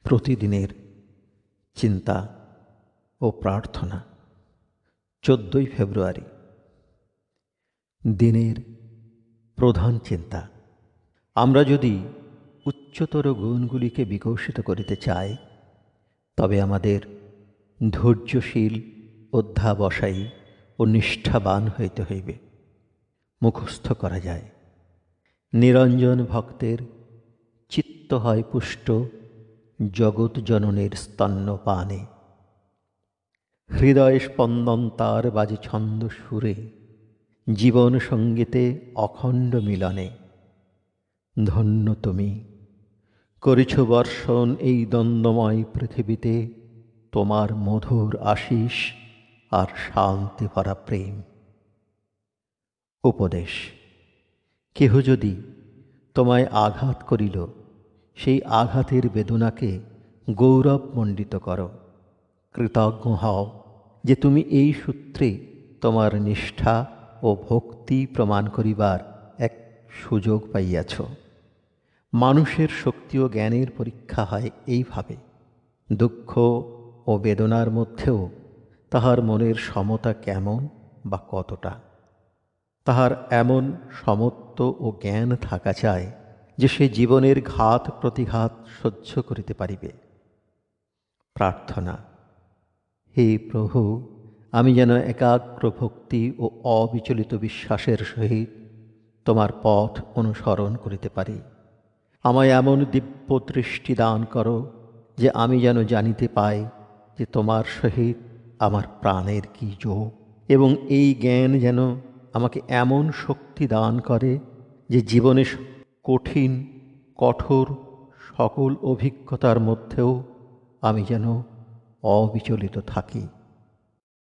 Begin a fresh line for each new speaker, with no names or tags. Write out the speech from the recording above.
প্রতিদিনের চিন্তা ও প্রার্থনা। 14 ফেব্রুয়ারি। দিনের প্রধান চিন্তা। আমরা যদি উচ্চতর গুণগুলিকে বিকশিত করিতে চাই, তবে আমাদের ধৈর্যশীল, অধ্যাবসায়ী ও নিষ্ঠাবান হইতে হইবে। মুখস্থ করা যায়। নিরঞ্জন ভক্তের চিত্ত হয় পুষ্ট জগৎ জননের স্তন্যপানে। হৃদয় স্পন্দন তার বাজে ছন্দ সুরে, জীবন সঙ্গীতে অখণ্ড মিলনে। ধন্য তুমি, করেছ বর্ষণ এই দ্বন্দ্বময় পৃথিবীতে তোমার মধুর আশীষ আর শান্তি ভরা প্রেম। উপদেশ। কেহ যদি তোমায় আঘাত করিল, সেই আঘাতের বেদনাকে গৌরবমণ্ডিত করো। কৃতজ্ঞ হও যে তুমি এই সূত্রে তোমার নিষ্ঠা ও ভক্তি প্রমাণ করিবার এক সুযোগ পাইয়াছ। মানুষের শক্তি ও জ্ঞানের পরীক্ষা হয় এইভাবে। দুঃখ ও বেদনার মধ্যেও তাহার মনের সমতা কেমন বা কতটা। তাহার এমন সমত্ব ও জ্ঞান থাকা চায় যে সে জীবনের ঘাত প্রতিঘাত সহ্য করিতে পারিবে। প্রার্থনা। হে প্রভু, আমি যেন একাগ্র ভক্তি ও অবিচলিত বিশ্বাসের সহিত তোমার পথ অনুসরণ করিতে পারি। আমায় এমন দিব্য দৃষ্টি দান করো যে আমি যেন জানিতে পাই যে তোমার সহিত আমার প্রাণের কি যোগ, এবং এই জ্ঞান যেন আমাকে এমন শক্তি দান করে যে জীবনে কঠিন কঠোর সকল অভিজ্ঞতার মধ্যেও আমি যেন অবিচলিত থাকি।